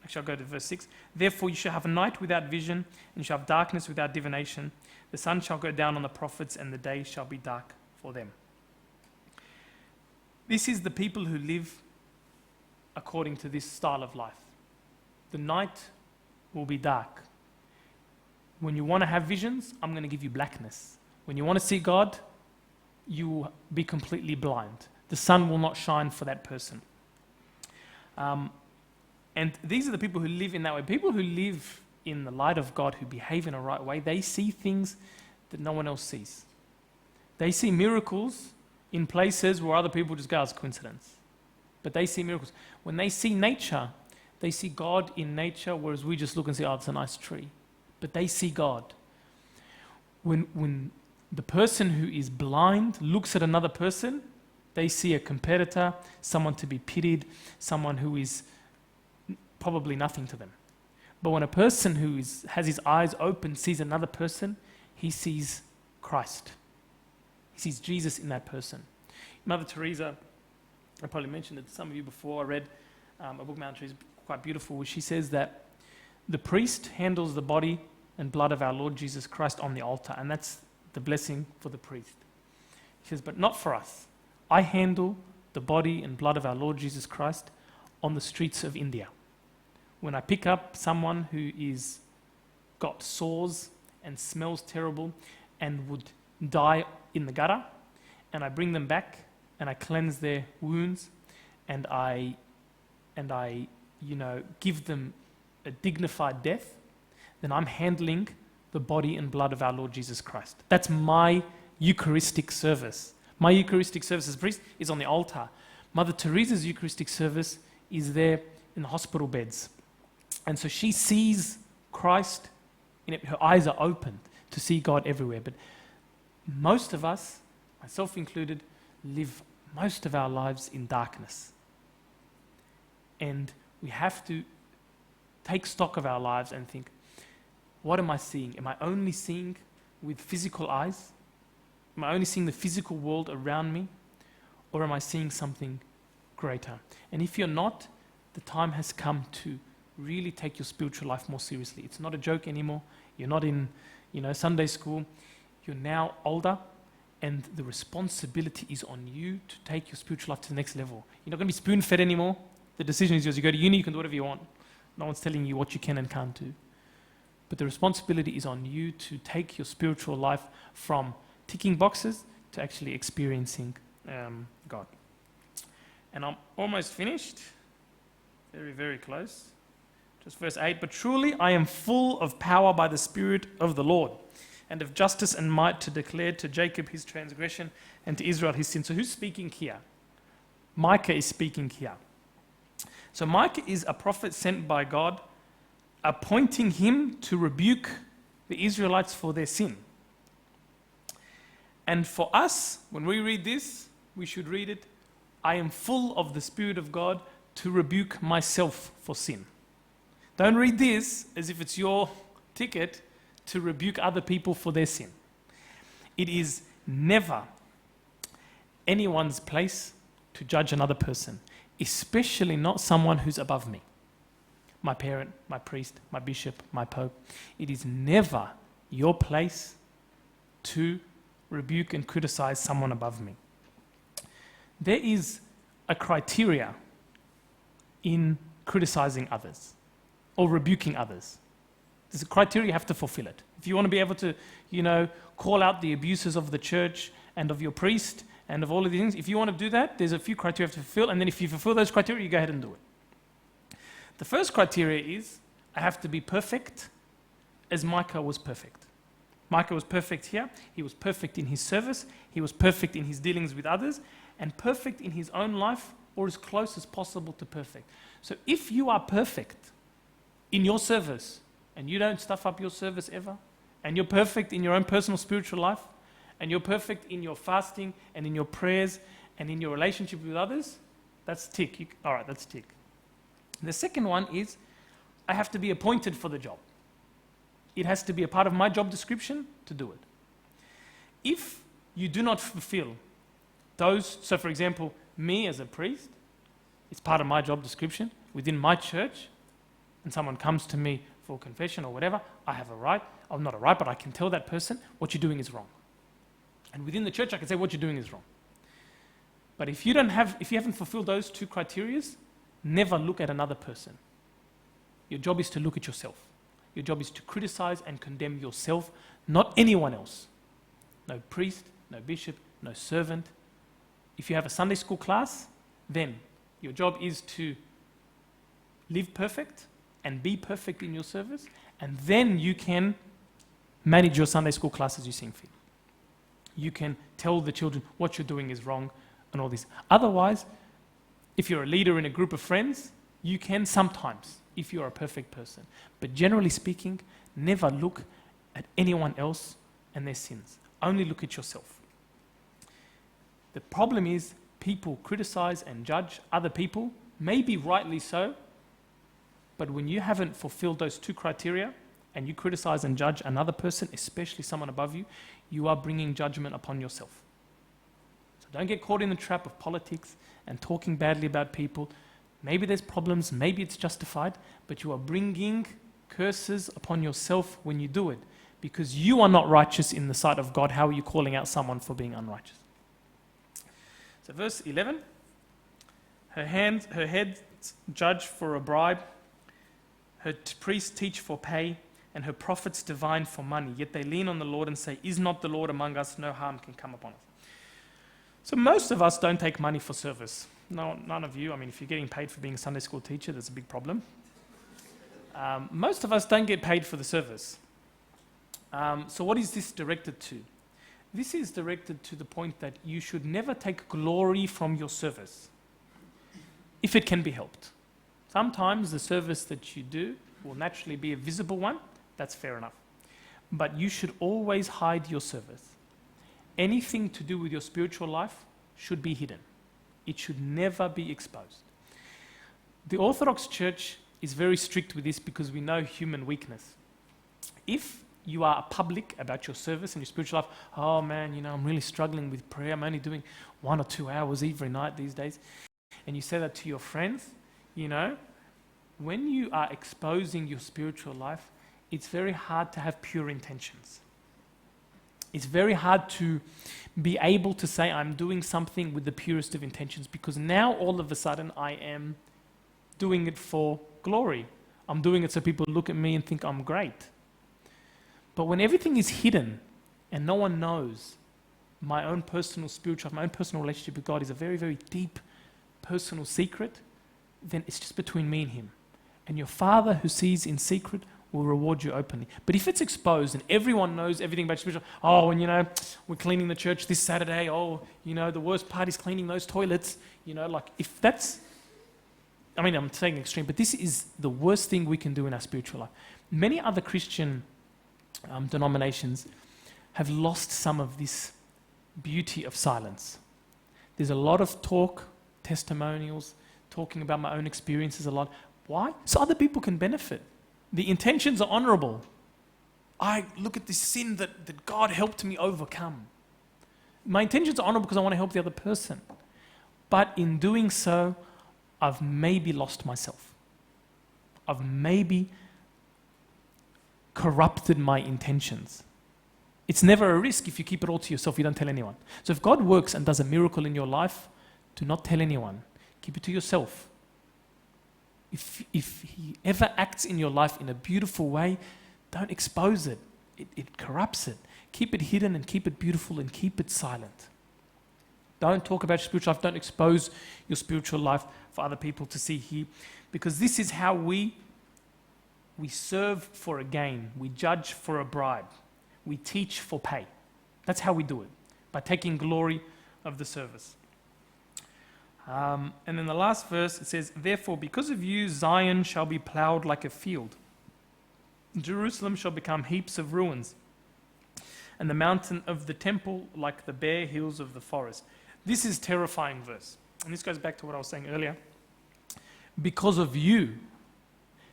Actually, I'll go to verse 6. Therefore you shall have a night without vision, and you shall have darkness without divination. The sun shall go down on the prophets, and the day shall be dark for them. This is the people who live according to this style of life. The night will be dark. When you want to have visions, I'm going to give you blackness. When you want to see God, you will be completely blind. The sun will not shine for that person. And these are the people who live in that way. People who live in the light of God, who behave in a right way, they see things that no one else sees. They see miracles in places where other people just go, it's coincidence. But they see miracles. When they see nature, they see God in nature, whereas we just look and say, oh, it's a nice tree. But they see God. When the person who is blind looks at another person, they see a competitor, someone to be pitied, someone who is probably nothing to them. But when a person who has his eyes open sees another person, he sees Christ. He sees Jesus in that person. Mother Teresa, I probably mentioned it to some of you before, I read a book, Mount Teresa, quite beautiful, where she says that the priest handles the body and blood of our Lord Jesus Christ on the altar, and that's the blessing for the priest. She says, but not for us. I handle the body and blood of our Lord Jesus Christ on the streets of India. When I pick up someone who is got sores and smells terrible and would die in the gutter, and I bring them back and I cleanse their wounds and I give them a dignified death, then I'm handling the body and blood of our Lord Jesus Christ. That's my Eucharistic service. My Eucharistic service as priest is on the altar. Mother Teresa's Eucharistic service is there in the hospital beds. And so she sees Christ, her eyes are opened to see God everywhere. But most of us, myself included, live most of our lives in darkness. And we have to take stock of our lives and think, what am I seeing? Am I only seeing with physical eyes? Am I only seeing the physical world around me? Or am I seeing something greater? And if you're not, the time has come to really take your spiritual life more seriously. It's not a joke anymore. You're not in, Sunday school. You're now older, and the responsibility is on you to take your spiritual life to the next level. You're not going to be spoon-fed anymore. The decision is yours. You go to uni, you can do whatever you want. No one's telling you what you can and can't do. But the responsibility is on you to take your spiritual life from ticking boxes to actually experiencing God. And I'm almost finished. Very, very close. Just verse 8. But truly I am full of power by the Spirit of the Lord, and of justice and might to declare to Jacob his transgression and to Israel his sin. So who's speaking here? Micah is speaking here. So Micah is a prophet sent by God appointing him to rebuke the Israelites for their sin. And for us, when we read this, we should read it, I am full of the Spirit of God to rebuke myself for sin. Don't read this as if it's your ticket to rebuke other people for their sin. It is never anyone's place to judge another person, especially not someone who's above me. My parent, my priest, my bishop, my pope. It is never your place to rebuke and criticize someone above me. There is a criteria in criticizing others or rebuking others. There's a criteria, you have to fulfill it. If you want to be able to, call out the abuses of the church and of your priest and of all of these things, if you want to do that, there's a few criteria you have to fulfill, and then if you fulfill those criteria, you go ahead and do it. The first criteria is, I have to be perfect as Micah was perfect. Micah was perfect here. He was perfect in his service. He was perfect in his dealings with others, and perfect in his own life, or as close as possible to perfect. So if you are perfect in your service, and you don't stuff up your service ever, and you're perfect in your own personal spiritual life, and you're perfect in your fasting, and in your prayers, and in your relationship with others, that's tick. All right, that's tick. The second one is, I have to be appointed for the job. It has to be a part of my job description to do it. If you do not fulfill those, so for example, me as a priest, it's part of my job description within my church, and someone comes to me for confession or whatever, I have a right, or not a right, but I can tell that person what you're doing is wrong. And within the church, I can say what you're doing is wrong. But if you haven't fulfilled those two criteria, never look at another person. Your job is to look at yourself. Your job is to criticize and condemn yourself, not anyone else. No priest, no bishop, no servant. If you have a Sunday school class, then your job is to live perfect and be perfect in your service, and then you can manage your Sunday school class as you seem fit. You can tell the children what you're doing is wrong and all this. Otherwise, if you're a leader in a group of friends, you can sometimes, if you're a perfect person. But generally speaking, never look at anyone else and their sins. Only look at yourself. The problem is people criticize and judge other people, maybe rightly so, but when you haven't fulfilled those two criteria and you criticize and judge another person, especially someone above you, you are bringing judgment upon yourself. So don't get caught in the trap of politics and talking badly about people. Maybe there's problems, maybe it's justified, but you are bringing curses upon yourself when you do it, because you are not righteous in the sight of God. How are you calling out someone for being unrighteous? So verse 11, her heads judge for a bribe, her priests teach for pay, and her prophets divine for money. Yet they lean on the Lord and say, is not the Lord among us? No harm can come upon us. So most of us don't take money for service. No, none of you. I mean, if you're getting paid for being a Sunday school teacher, that's a big problem. Most of us don't get paid for the service. So what is this directed to? This is directed to the point that you should never take glory from your service, if it can be helped. Sometimes the service that you do will naturally be a visible one. That's fair enough. But you should always hide your service. Anything to do with your spiritual life should be hidden. It should never be exposed. The Orthodox Church is very strict with this because we know human weakness. If you are public about your service and your spiritual life, oh man, I'm really struggling with prayer. I'm only doing 1 or 2 hours every night these days. And you say that to your friends, when you are exposing your spiritual life, it's very hard to have pure intentions. It's very hard to be able to say I'm doing something with the purest of intentions, because now all of a sudden I am doing it for glory. I'm doing it so people look at me and think I'm great. But when everything is hidden and no one knows, my own personal spiritual, my own personal relationship with God is a very, very deep personal secret, then it's just between me and Him. And your Father who sees in secret will reward you openly. But if it's exposed and everyone knows everything about spiritual, and we're cleaning the church this Saturday, the worst part is cleaning those toilets, if that's, I mean, I'm saying extreme, but this is the worst thing we can do in our spiritual life. Many other Christian denominations have lost some of this beauty of silence. There's a lot of talk, testimonials, talking about my own experiences a lot. Why? So other people can benefit. The intentions are honorable. I look at this sin that God helped me overcome. My intentions are honorable because I want to help the other person. But in doing so, I've maybe lost myself. I've maybe corrupted my intentions. It's never a risk if you keep it all to yourself, you don't tell anyone. So if God works and does a miracle in your life, do not tell anyone. Keep it to yourself. If he ever acts in your life in a beautiful way, don't expose it. It corrupts it. Keep it hidden and keep it beautiful and keep it silent. Don't talk about your spiritual life. Don't expose your spiritual life for other people to see here. Because this is how we serve for a gain. We judge for a bribe. We teach for pay. That's how we do it. By taking glory of the service. And then the last verse, it says, "Therefore, because of you, Zion shall be plowed like a field. Jerusalem shall become heaps of ruins, and the mountain of the temple like the bare hills of the forest." This is a terrifying verse. And this goes back to what I was saying earlier. Because of you.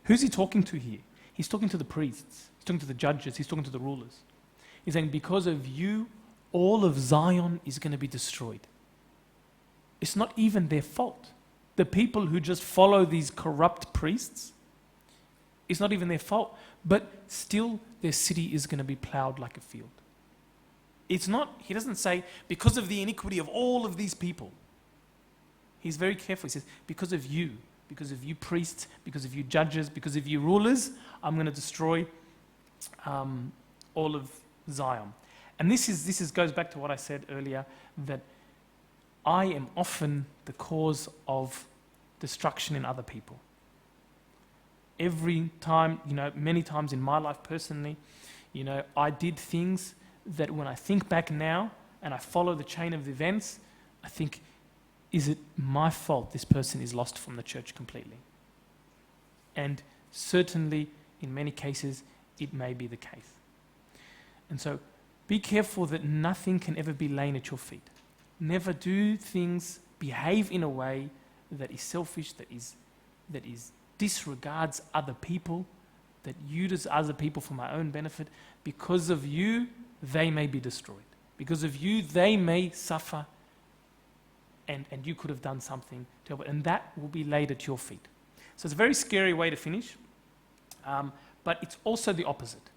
Who's he talking to here? He's talking to the priests. He's talking to the judges. He's talking to the rulers. He's saying, because of you, all of Zion is going to be destroyed. It's not even their fault. The people who just follow these corrupt priests, it's not even their fault. But still, their city is going to be plowed like a field. It's not, he doesn't say, because of the iniquity of all of these people. He's very careful. He says, because of you priests, because of you judges, because of you rulers, I'm going to destroy all of Zion. And this goes back to what I said earlier, that I am often the cause of destruction in other people. Every time, many times in my life personally, I did things that when I think back now and I follow the chain of events, I think, is it my fault this person is lost from the church completely? And certainly, in many cases, it may be the case. And so, be careful that nothing can ever be laying at your feet. Never do things, behave in a way that is selfish, that is disregards other people, that uses other people for my own benefit. Because of you, they may be destroyed. Because of you, they may suffer, and you could have done something to help it, and that will be laid at your feet. So it's a very scary way to finish, but it's also the opposite.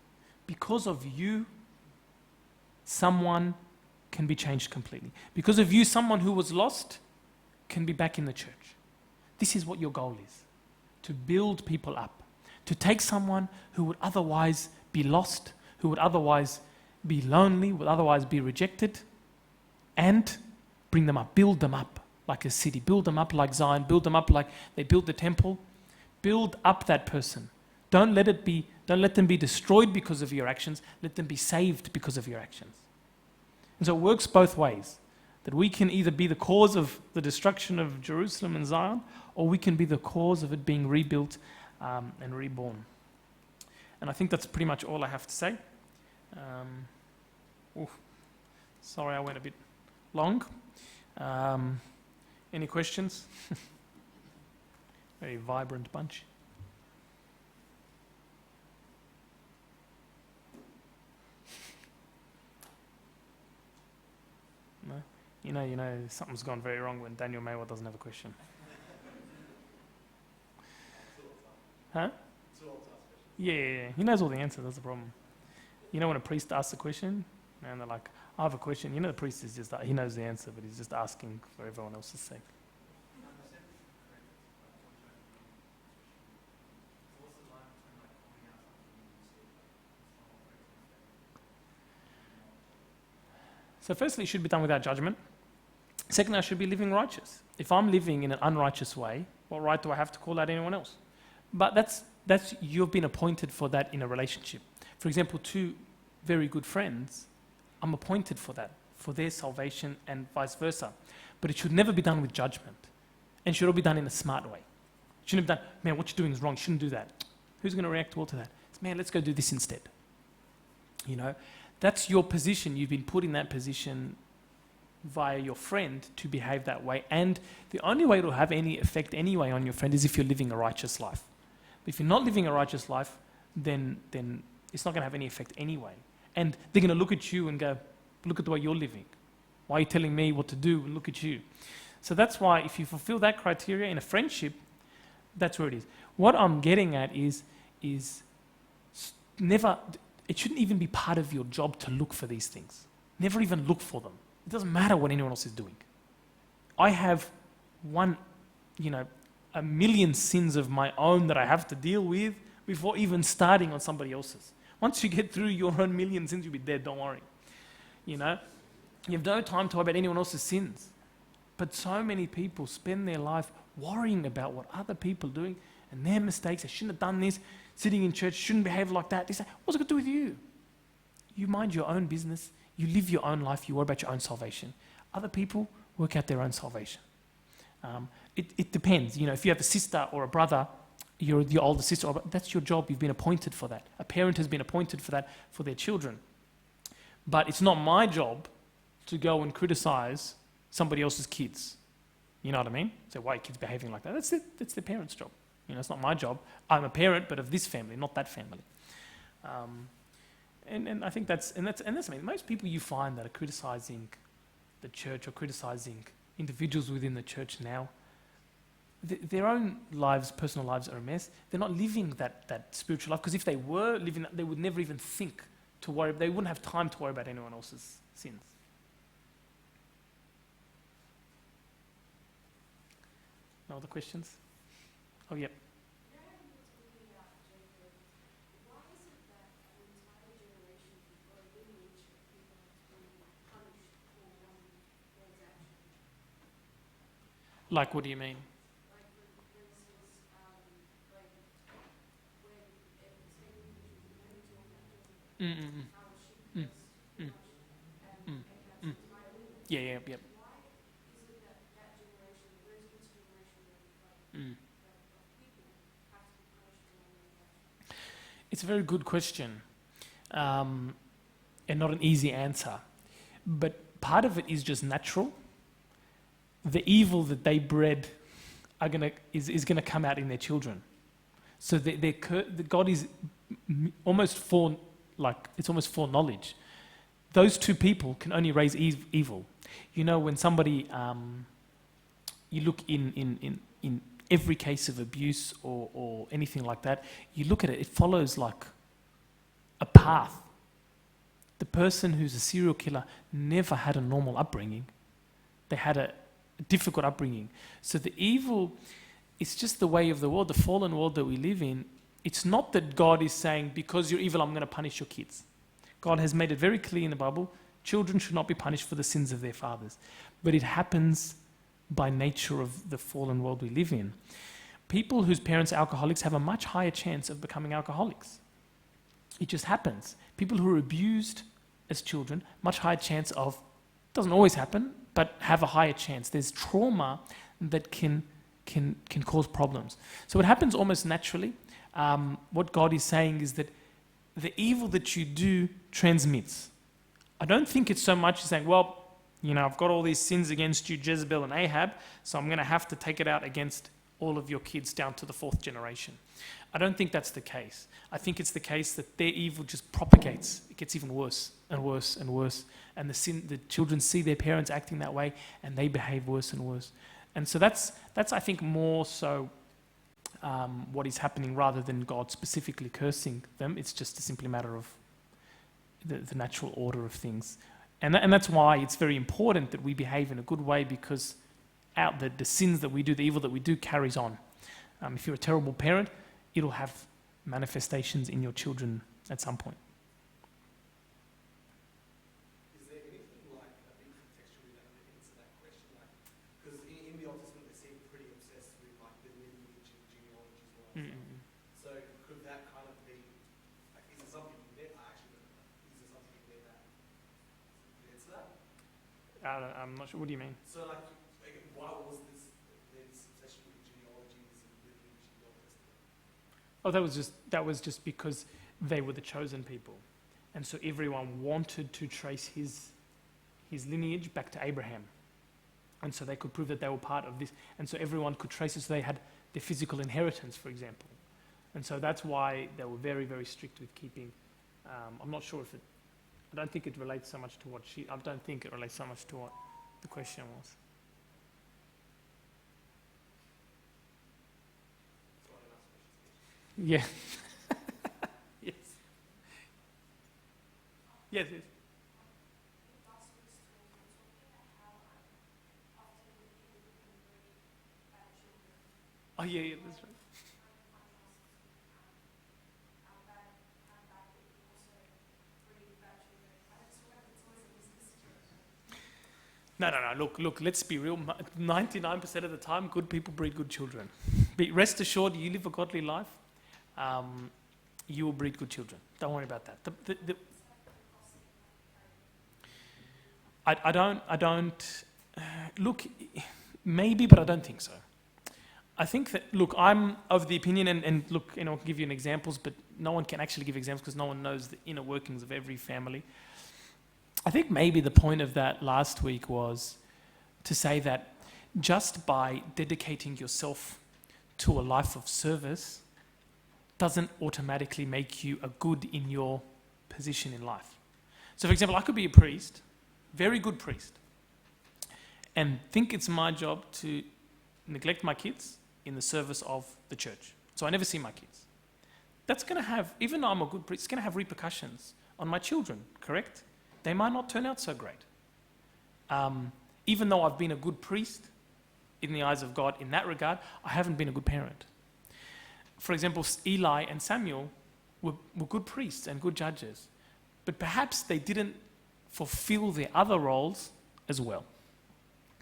Because of you, someone can be changed completely. Because of you, someone who was lost can be back in the church. This is what your goal is, to build people up, to take someone who would otherwise be lost, who would otherwise be lonely, would otherwise be rejected, and bring them up, build them up like a city, build them up like Zion, build them up like they built the temple. Build up that person. Don't let them be destroyed because of your actions. Let them be saved because of your actions. And so it works both ways. That we can either be the cause of the destruction of Jerusalem and Zion, or we can be the cause of it being rebuilt and reborn. And I think that's pretty much all I have to say. Sorry, I went a bit long. Any questions? Very vibrant bunch. No? You know, something's gone very wrong when Daniel Maywell doesn't have a question. Huh? Yeah. He knows all the answers, that's the problem. When a priest asks a question, and they're like, I have a question. The priest is just, he knows the answer, but he's just asking for everyone else's sake. So firstly, it should be done without judgment. Secondly, I should be living righteous. If I'm living in an unrighteous way, what right do I have to call out anyone else? But that's you've been appointed for that in a relationship. For example, two very good friends, I'm appointed for that, for their salvation and vice versa. But it should never be done with judgment. And should all be done in a smart way. It Shouldn't have done, man, what you're doing is wrong. Shouldn't do that. Who's going to react well to that? It's, man, let's go do this instead. You know, that's your position. You've been put in that position via your friend to behave that way. And the only way it'll have any effect anyway on your friend is if you're living a righteous life. But if you're not living a righteous life, then it's not going to have any effect anyway. And they're going to look at you and go, look at the way you're living. Why are you telling me what to do? Look at you. So that's why if you fulfill that criteria in a friendship, that's where it is. What I'm getting at is never, it shouldn't even be part of your job to look for these things. Never even look for them. It doesn't matter what anyone else is doing. I have a million sins of my own that I have to deal with before even starting on somebody else's. Once you get through your own million sins, you'll be dead, don't worry. You know? You have no time to worry about anyone else's sins. But so many people spend their life worrying about what other people are doing and their mistakes. They shouldn't have done this. Sitting in church, shouldn't behave like that. They say, what's it got to do with you? You mind your own business. You live your own life. You worry about your own salvation. Other people work out their own salvation. It depends. You know, if you have a sister or a brother, you're the older sister, that's your job. You've been appointed for that. A parent has been appointed for that for their children. But it's not my job to go and criticize somebody else's kids. You know what I mean? So why are kids behaving like that? That's it. That's their parents' job. You know, it's not my job. I'm a parent, but of this family, not that family. And I think that's I mean, most people you find that are criticizing the church or criticizing individuals within the church now, their own lives, personal lives are a mess. They're not living that spiritual life, because if they were living that, they would never even think to worry. They wouldn't have time to worry about anyone else's sins. No other questions? Oh, yeah. Like, what do you mean? Yeah. It's a very good question, and not an easy answer. But part of it is just natural. The evil that they bred is gonna come out in their children. So God is almost it's almost foreknowledge. Those two people can only raise evil. You know, when somebody you look in every case of abuse or anything like that, you look at it, it follows like a path. The person who's a serial killer never had a normal upbringing. They had a difficult upbringing. So the evil, it's just the way of the world, the fallen world that we live in. It's not that God is saying, because you're evil, I'm going to punish your kids. God has made it very clear in the Bible, children should not be punished for the sins of their fathers. But it happens by nature of the fallen world we live in. People whose parents are alcoholics have a much higher chance of becoming alcoholics. It just happens. People who are abused as children, much higher chance of, doesn't always happen, but have a higher chance. There's trauma that can cause problems. So it happens almost naturally. What God is saying is that the evil that you do transmits. I don't think it's so much saying, well, you know, I've got all these sins against you, Jezebel and Ahab, so I'm going to have to take it out against all of your kids down to the 4th generation. I don't think that's the case. I think it's the case that their evil just propagates. It gets even worse and worse and worse. And the children see their parents acting that way and they behave worse and worse. And so that's I think, more so what is happening rather than God specifically cursing them. It's just a simply matter of the natural order of things. And that's why it's very important that we behave in a good way, because the sins that we do, the evil that we do carries on. If you're a terrible parent, it'll have manifestations in your children at some point. Is there anything like a bit contextually that can answer that question? Like, because in the Old Testament they seem pretty obsessed with like the lineage and genealogy as well. So could that kind of be like, is there something in there? I actually don't know. Is there something in there that can answer that? I'm not sure. What do you mean? So like why was this obsession with genealogies and lineage? Oh, that was just because they were the chosen people, and so everyone wanted to trace his lineage back to Abraham, and so they could prove that they were part of this, and so everyone could trace it. So they had their physical inheritance, for example, and so that's why they were very, very strict with keeping. I'm not sure if it. I don't think it relates so much to what she. I don't think it relates so much to what the question was. Yeah. Yes. Yes. Yes. Oh yeah, yeah, that's right. No, no, no. Look. Let's be real. 99% of the time, good people breed good children. Rest assured, you live a godly life, you will breed good children. Don't worry about that. I don't. Look, maybe, but I don't think so. I think that, look, I'm of the opinion, and look, I'll give you an examples, but no one can actually give examples because no one knows the inner workings of every family. I think maybe the point of that last week was to say that just by dedicating yourself to a life of service doesn't automatically make you a good in your position in life. So for example, I could be a priest, very good priest, and think it's my job to neglect my kids in the service of the church. So I never see my kids. That's going to have, even though I'm a good priest, it's going to have repercussions on my children, correct? They might not turn out so great. Even though I've been a good priest in the eyes of God in that regard, I haven't been a good parent. For example, Eli and Samuel were good priests and good judges, but perhaps they didn't fulfill their other roles as well.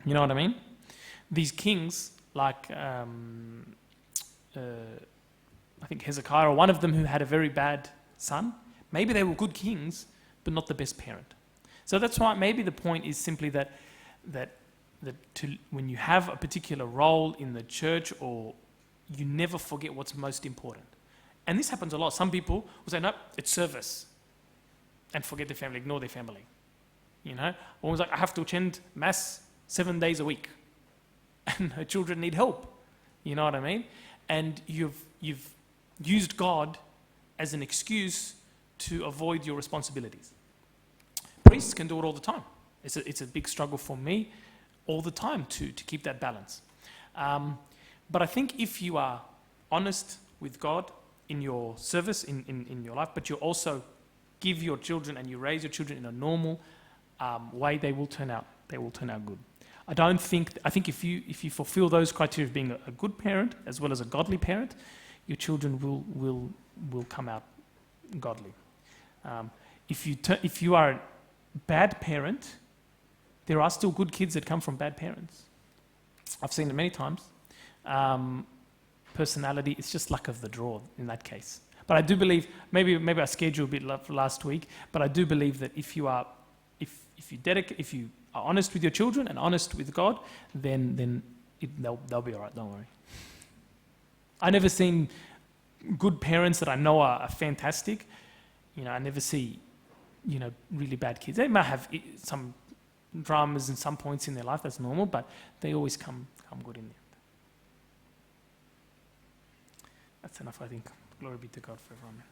You know what I mean? These kings, like I think Hezekiah, or one of them who had a very bad son, maybe they were good kings, but not the best parent. So that's why maybe the point is simply that when you have a particular role in the church, or you never forget what's most important. And this happens a lot. Some people will say, no, it's service, and forget their family, ignore their family. You know, always like, I have to attend mass 7 days a week, and her children need help. You know what I mean? And you've used God as an excuse to avoid your responsibilities. Priests can do it all the time. It's a big struggle for me all the time to keep that balance. But I think if you are honest with God in your service, in your life, but you also give your children and you raise your children in a normal way, they will turn out good. I think if you fulfill those criteria of being a good parent as well as a godly parent, your children will come out godly. If you are a bad parent, there are still good kids that come from bad parents. I've seen it many times. Personality, it's just luck of the draw in that case. But I do believe, maybe I scared you a bit last week, but I do believe that if you are honest with your children and honest with God, then they'll be all right. Don't worry. I never seen good parents that I know are fantastic. You know, I never see, really bad kids. They might have some dramas in some points in their life. That's normal, but they always come good in the end. That's enough, I think. Glory be to God forever. Amen.